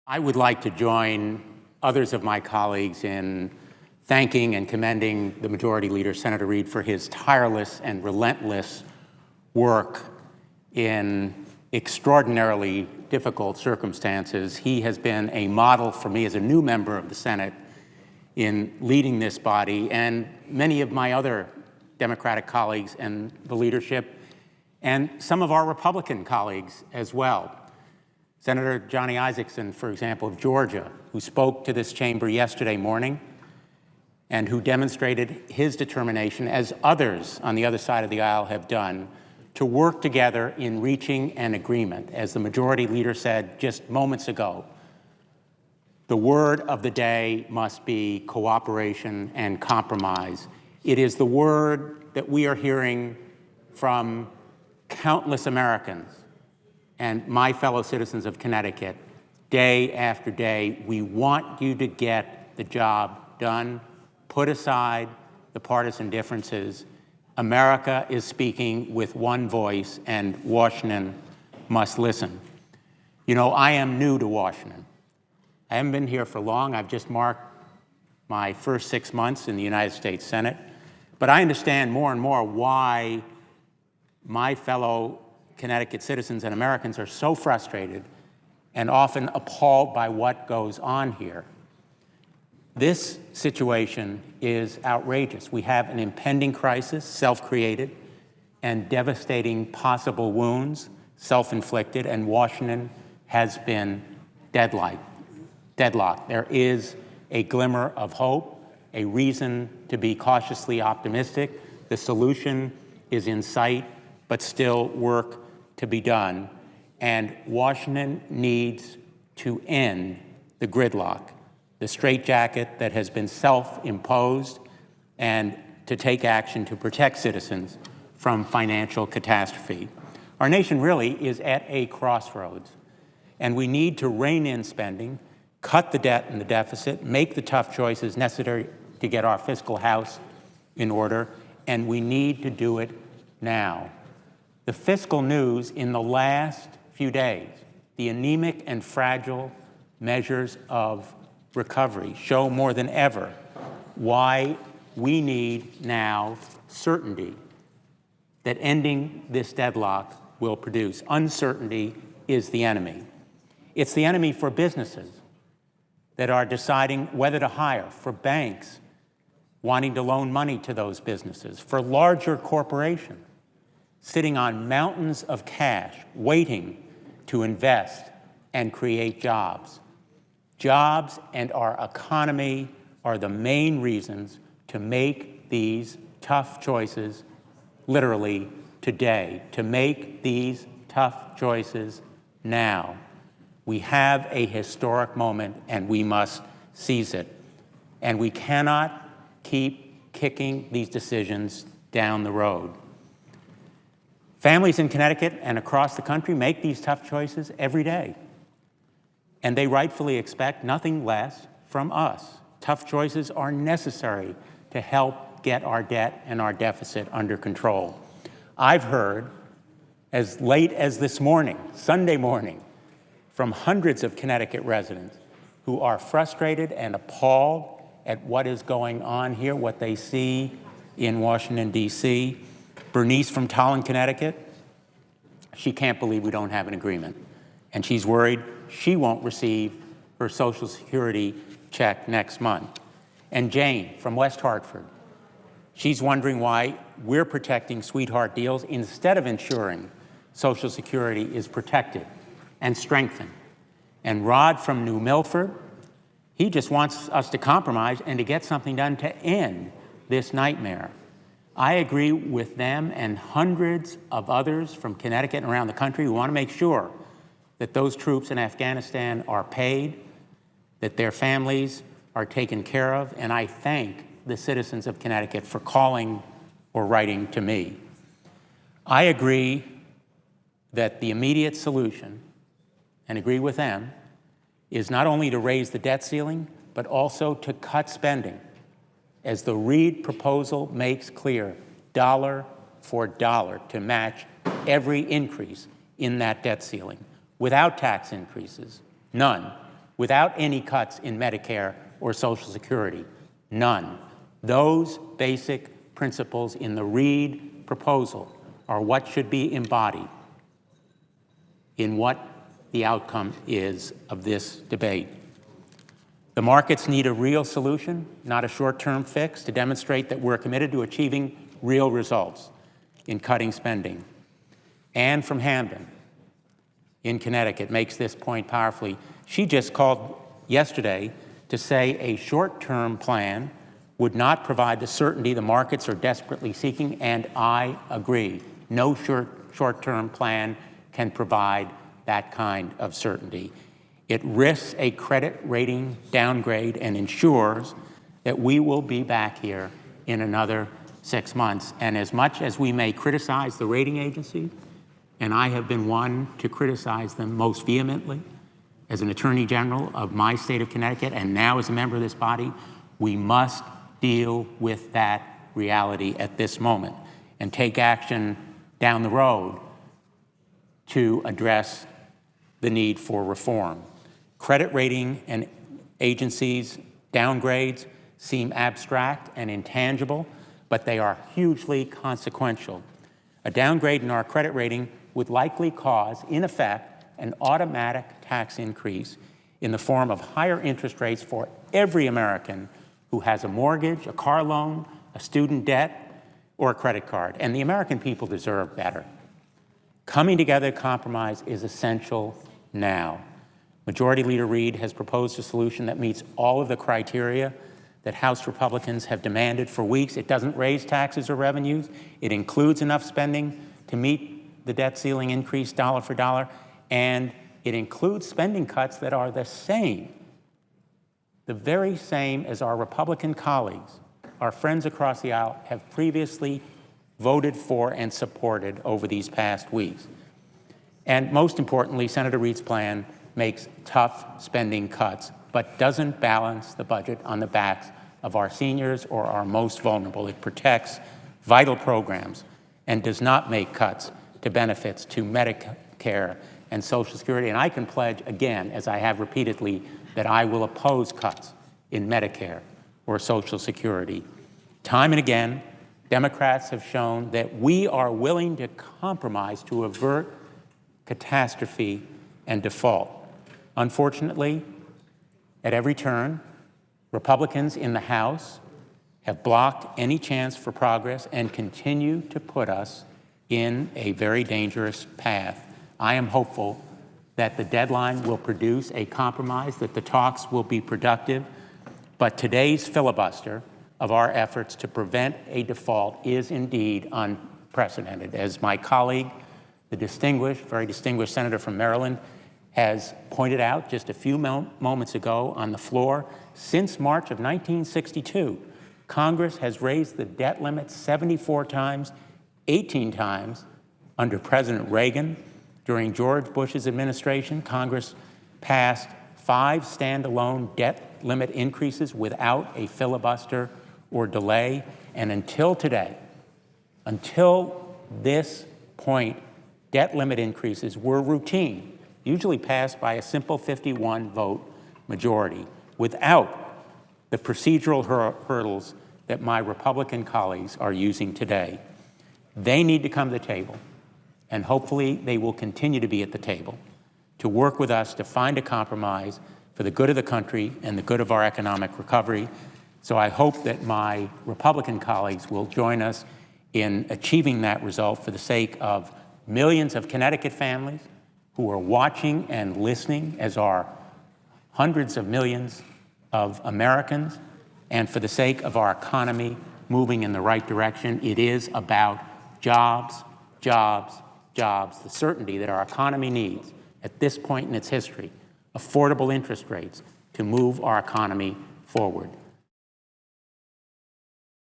I would like to join others of my colleagues in thanking and commending the Majority Leader, Senator Reid, for his tireless and relentless work in extraordinarily difficult circumstances. He has been a model for me as a new member of the Senate in leading this body, and many of my other Democratic colleagues and the leadership, and some of our Republican colleagues as well. Senator Johnny Isakson, for example, of Georgia, who spoke to this chamber yesterday morning and who demonstrated his determination, as others on the other side of the aisle have done, to work together in reaching an agreement. As the Majority Leader said just moments ago, the word of the day must be cooperation and compromise. It is the word that we are hearing from countless Americans and my fellow citizens of Connecticut day after day. We want you to get the job done. Put aside the partisan differences. America is speaking with one voice, and Washington must listen. You know, I am new to Washington. I haven't been here for long. I've just marked my first 6 months in the United States Senate. But I understand more and more why my fellow Connecticut citizens and Americans are so frustrated and often appalled by what goes on here. This situation is outrageous. We have an impending crisis, self-created, and devastating possible wounds, self-inflicted, and Washington has been deadlocked. There is a glimmer of hope, a reason to be cautiously optimistic. The solution is in sight, but still work to be done. And Washington needs to end the gridlock, the straitjacket that has been self-imposed, and to take action to protect citizens from financial catastrophe. Our nation really is at a crossroads, and we need to rein in spending, cut the debt and the deficit, make the tough choices necessary to get our fiscal house in order, and we need to do it now. The fiscal news in the last few days, the anemic and fragile measures of recovery show more than ever why we need now certainty that ending this deadlock will produce. Uncertainty is the enemy. It's the enemy for businesses that are deciding whether to hire, for banks wanting to loan money to those businesses, for larger corporations sitting on mountains of cash, waiting to invest and create jobs. Jobs and our economy are the main reasons to make these tough choices literally today, to make these tough choices now. We have a historic moment and we must seize it. And we cannot keep kicking these decisions down the road. Families in Connecticut and across the country make these tough choices every day. And they rightfully expect nothing less from us. Tough choices are necessary to help get our debt and our deficit under control. I've heard, as late as this morning, Sunday morning, from hundreds of Connecticut residents who are frustrated and appalled at what is going on here, what they see in Washington, D.C. Bernice from Tallinn, Connecticut, she can't believe we don't have an agreement. And she's worried she won't receive her Social Security check next month. And Jane from West Hartford, she's wondering why we're protecting sweetheart deals instead of ensuring Social Security is protected and strengthened. And Rod from New Milford, he just wants us to compromise and to get something done to end this nightmare. I agree with them and hundreds of others from Connecticut and around the country who want to make sure that those troops in Afghanistan are paid, that their families are taken care of, and I thank the citizens of Connecticut for calling or writing to me. I agree that the immediate solution, and agree with them, is not only to raise the debt ceiling, but also to cut spending. As the Reid proposal makes clear, dollar for dollar, to match every increase in that debt ceiling, without tax increases, none, without any cuts in Medicare or Social Security. None. Those basic principles in the Reid proposal are what should be embodied in what the outcome is of this debate. The markets need a real solution, not a short-term fix, to demonstrate that we're committed to achieving real results in cutting spending. Anne from Hamden in Connecticut makes this point powerfully. She just called yesterday to say a short-term plan would not provide the certainty the markets are desperately seeking, and I agree. No short-term plan can provide that kind of certainty. It risks a credit rating downgrade and ensures that we will be back here in another 6 months. And as much as we may criticize the rating agency, and I have been one to criticize them most vehemently as an Attorney General of my state of Connecticut and now as a member of this body, we must deal with that reality at this moment and take action down the road to address the need for reform. Credit rating and agencies' downgrades seem abstract and intangible, but they are hugely consequential. A downgrade in our credit rating would likely cause, in effect, an automatic tax increase in the form of higher interest rates for every American who has a mortgage, a car loan, a student debt, or a credit card. And the American people deserve better. Coming together to compromise is essential now. Majority Leader Reid has proposed a solution that meets all of the criteria that House Republicans have demanded for weeks. It doesn't raise taxes or revenues. It includes enough spending to meet the debt ceiling increase dollar for dollar, and it includes spending cuts that are the same, the very same as our Republican colleagues, our friends across the aisle, have previously voted for and supported over these past weeks. And most importantly, Senator Reid's plan makes tough spending cuts, but doesn't balance the budget on the backs of our seniors or our most vulnerable. It protects vital programs and does not make cuts to benefits to Medicare and Social Security. And I can pledge again, as I have repeatedly, that I will oppose cuts in Medicare or Social Security. Time and again, Democrats have shown that we are willing to compromise to avert catastrophe and default. Unfortunately, at every turn, Republicans in the House have blocked any chance for progress and continue to put us in a very dangerous path. I am hopeful that the deadline will produce a compromise, that the talks will be productive, but today's filibuster of our efforts to prevent a default is indeed unprecedented. As my colleague, the very distinguished senator from Maryland, has pointed out just a few moments ago on the floor, since March of 1962, Congress has raised the debt limit 74 times, 18 times under President Reagan. During George Bush's administration, Congress passed 5 standalone debt limit increases without a filibuster or delay. And until today, until this point, debt limit increases were routine, usually passed by a simple 51 vote majority, without the procedural hurdles that my Republican colleagues are using today. They need to come to the table, and hopefully they will continue to be at the table to work with us to find a compromise for the good of the country and the good of our economic recovery. So I hope that my Republican colleagues will join us in achieving that result for the sake of millions of Connecticut families who are watching and listening, as are hundreds of millions of Americans, and for the sake of our economy moving in the right direction. It is about jobs, jobs, jobs, the certainty that our economy needs at this point in its history, affordable interest rates to move our economy forward.